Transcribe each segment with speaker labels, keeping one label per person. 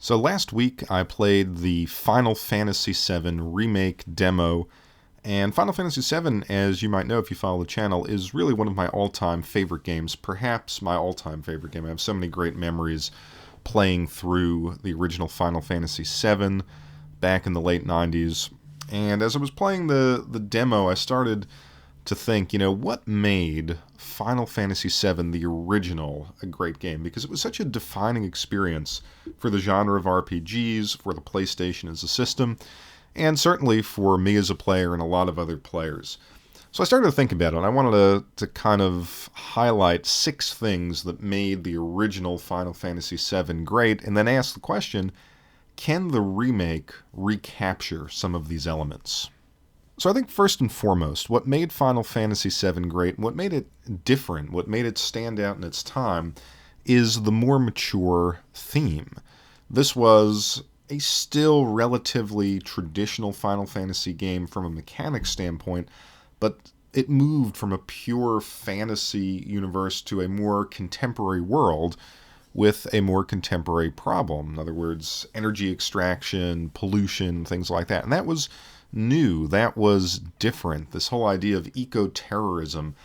Speaker 1: So last week I played the Final Fantasy VII remake demo, and Final Fantasy VII, as you might know if you follow the channel, is really one of my all-time favorite games, perhaps my all-time favorite game. I have so many great memories playing through the original Final Fantasy VII back in the late 90s. And as I was playing the demo, I started to think, what made Final Fantasy VII, the original, a great game? Because it was such a defining experience for the genre of RPGs, for the PlayStation as a system, and certainly for me as a player and a lot of other players. So I started to think about it, and I wanted to kind of highlight 6 things that made the original Final Fantasy VII great, and then ask the question, can the remake recapture some of these elements? So I think first and foremost, what made Final Fantasy VII great, what made it different, what made it stand out in its time, is the more mature theme. This was a still relatively traditional Final Fantasy game from a mechanics standpoint, but it moved from a pure fantasy universe to a more contemporary world with a more contemporary problem. In other words, energy extraction, pollution, things like that. And that was new. That was different. This whole idea of eco-terrorism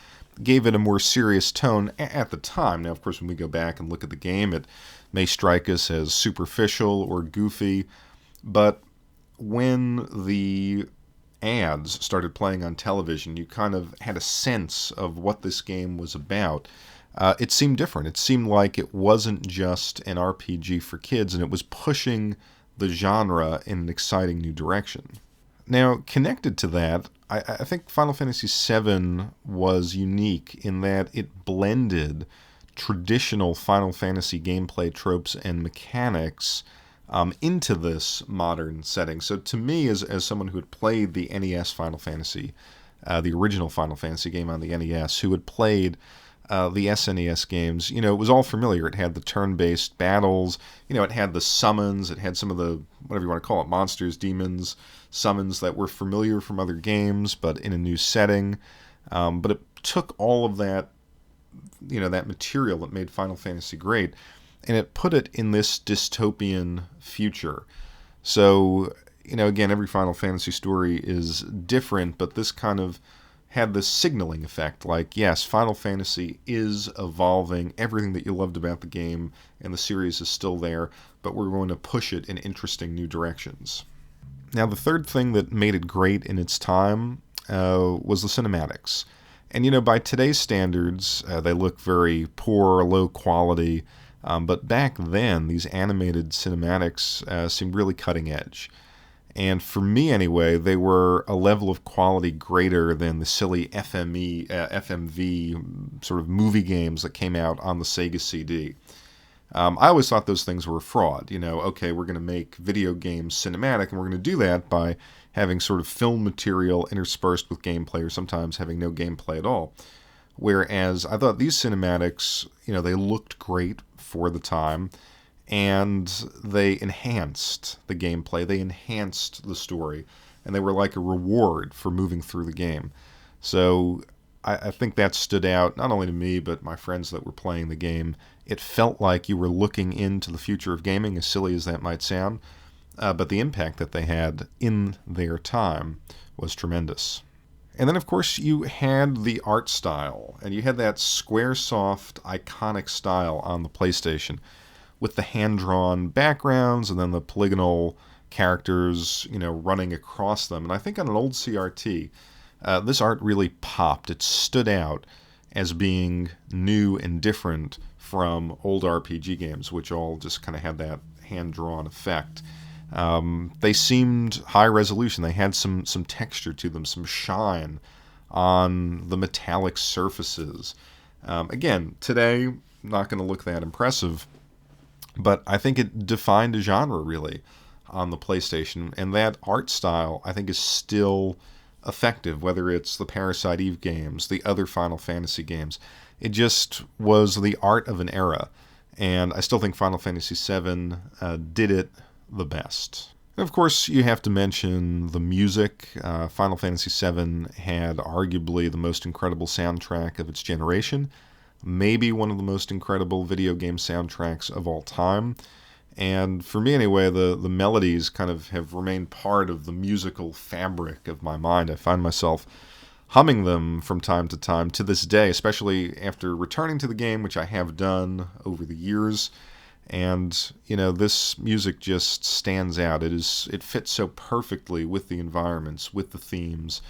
Speaker 1: gave it a more serious tone at the time. Now, of course, when we go back and look at the game, it may strike us as superficial or goofy, but when the ads started playing on television, you kind of had a sense of what this game was about. It seemed different. It seemed like it wasn't just an RPG for kids, and it was pushing the genre in an exciting new direction. Now, connected to that, I think Final Fantasy VII was unique in that it blended traditional Final Fantasy gameplay tropes and mechanics into this modern setting. So to me, as someone who had played the NES Final Fantasy, the original Final Fantasy game on the NES, who had played the SNES games, it was all familiar. It had the turn-based battles, it had the summons, it had some of the, whatever you want to call it, monsters, demons, summons that were familiar from other games, but in a new setting. But it took all of that, that material that made Final Fantasy great, and it put it in this dystopian future. So, again, every Final Fantasy story is different, but this kind of had this signaling effect, like, yes, Final Fantasy is evolving, everything that you loved about the game and the series is still there, but we're going to push it in interesting new directions. Now, the third thing that made it great in its time was the cinematics. And, by today's standards, they look very poor, low quality, but back then, these animated cinematics seemed really cutting edge. And for me, anyway, they were a level of quality greater than the silly FMV sort of movie games that came out on the Sega CD. I always thought those things were a fraud. Okay, we're going to make video games cinematic, and we're going to do that by having sort of film material interspersed with gameplay, or sometimes having no gameplay at all. Whereas I thought these cinematics, they looked great for the time, and they enhanced the gameplay, they enhanced the story, and they were like a reward for moving through the game. So I think that stood out, not only to me, but my friends that were playing the game. It felt like you were looking into the future of gaming, as silly as that might sound, but the impact that they had in their time was tremendous. And then, of course, you had the art style, and you had that Squaresoft iconic style on the PlayStation, with the hand-drawn backgrounds and then the polygonal characters, running across them. And I think on an old CRT, this art really popped. It stood out as being new and different from old RPG games, which all just kind of had that hand-drawn effect. They seemed high resolution. They had some texture to them, some shine on the metallic surfaces. Again, today, not going to look that impressive, but I think it defined a genre, really, on the PlayStation. And that art style, I think, is still effective, whether it's the Parasite Eve games, the other Final Fantasy games. It just was the art of an era. And I still think Final Fantasy VII did it the best. And of course, you have to mention the music. Final Fantasy VII had arguably the most incredible soundtrack of its generation. Maybe one of the most incredible video game soundtracks of all time. And for me, anyway, the melodies kind of have remained part of the musical fabric of my mind. I find myself humming them from time to this day, especially after returning to the game, which I have done over the years. And this music just stands out. It fits so perfectly with the environments, with the themes,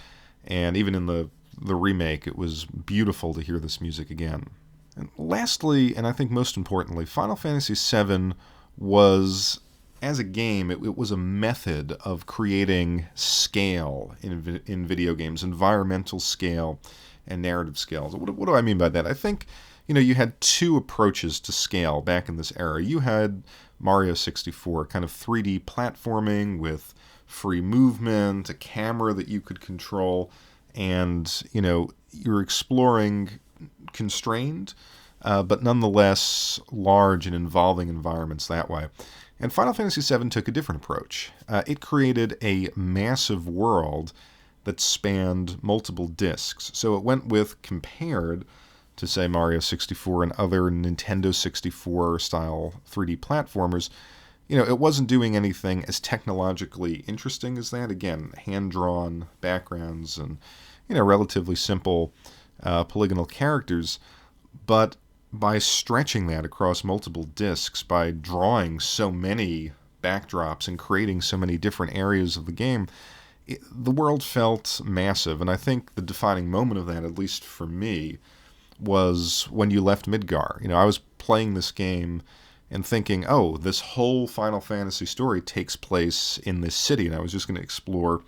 Speaker 1: and even in the remake, it was beautiful to hear this music again. And lastly, and I think most importantly, Final Fantasy VII was, as a game, it was a method of creating scale in video games, environmental scale and narrative scale. So what do I mean by that? I think, you had two approaches to scale back in this era. You had Mario 64, kind of 3D platforming with free movement, a camera that you could control, and, you're exploring constrained, but nonetheless large and involving environments that way. And Final Fantasy VII took a different approach. It created a massive world that spanned multiple discs. So it went with, compared to, say, Mario 64 and other Nintendo 64 style 3D platformers, it wasn't doing anything as technologically interesting as that. Again, hand-drawn backgrounds and, relatively simple polygonal characters. But by stretching that across multiple discs, by drawing so many backdrops and creating so many different areas of the game, the world felt massive. And I think the defining moment of that, at least for me, was when you left Midgar. I was playing this game and thinking, oh, this whole Final Fantasy story takes place in this city, and I was just going to explore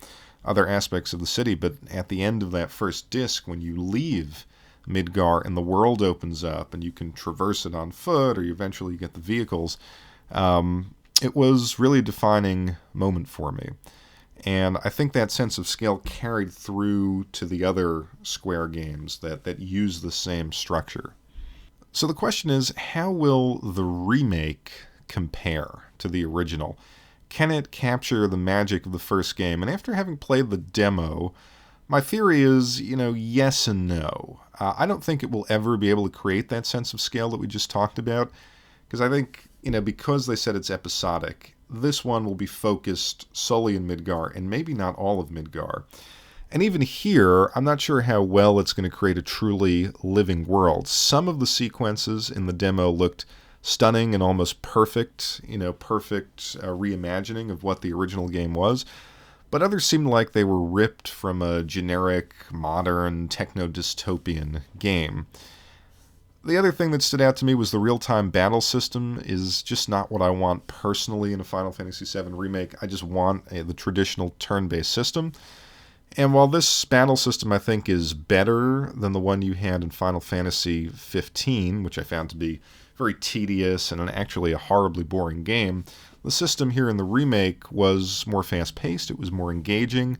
Speaker 1: other aspects of the city. But at the end of that first disc, when you leave Midgar and the world opens up and you can traverse it on foot, or you eventually get the vehicles, it was really a defining moment for me. And I think that sense of scale carried through to the other Square games that use the same structure. So the question is, how will the remake compare to the original? Can it capture the magic of the first game? And after having played the demo, my theory is, yes and no. I don't think it will ever be able to create that sense of scale that we just talked about, because I think, because they said it's episodic, this one will be focused solely in Midgar, and maybe not all of Midgar. And even here, I'm not sure how well it's going to create a truly living world. Some of the sequences in the demo looked stunning and almost perfect, perfect reimagining of what the original game was. But others seemed like they were ripped from a generic, modern, techno-dystopian game. The other thing that stood out to me was the real-time battle system is just not what I want personally in a Final Fantasy VII Remake. I just want the traditional turn-based system. And while this battle system, I think, is better than the one you had in Final Fantasy XV, which I found to be very tedious and actually a horribly boring game, the system here in the remake was more fast-paced, it was more engaging,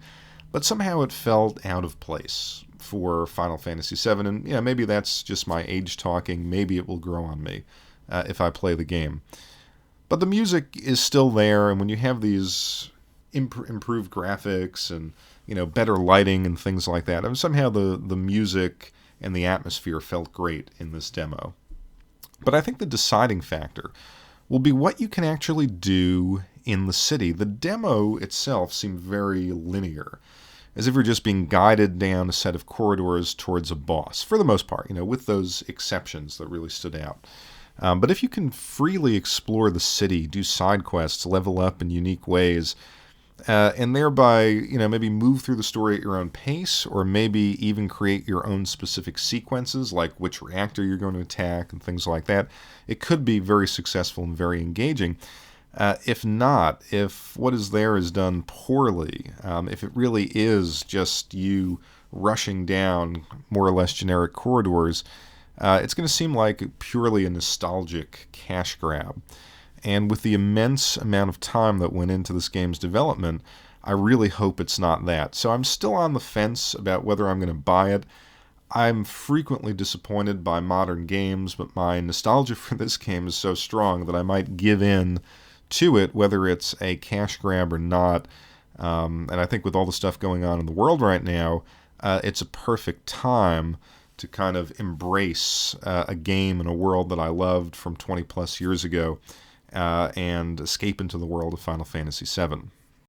Speaker 1: but somehow it felt out of place for Final Fantasy VII. And maybe that's just my age talking. Maybe it will grow on me if I play the game. But the music is still there, and when you have these improved graphics and better lighting and things like that, somehow the music and the atmosphere felt great in this demo. But I think the deciding factor will be what you can actually do in the city. The demo itself seemed very linear, as if you're just being guided down a set of corridors towards a boss, for the most part, with those exceptions that really stood out. But if you can freely explore the city, do side quests, level up in unique ways, and thereby, maybe move through the story at your own pace, or maybe even create your own specific sequences, like which reactor you're going to attack and things like that, it could be very successful and very engaging. If not, if what is there is done poorly, if it really is just you rushing down more or less generic corridors, it's going to seem like purely a nostalgic cash grab. And with the immense amount of time that went into this game's development, I really hope it's not that. So I'm still on the fence about whether I'm going to buy it. I'm frequently disappointed by modern games, but my nostalgia for this game is so strong that I might give in to it, whether it's a cash grab or not. And I think with all the stuff going on in the world right now, it's a perfect time to kind of embrace a game and a world that I loved from 20 plus years ago, and escape into the world of Final Fantasy VII.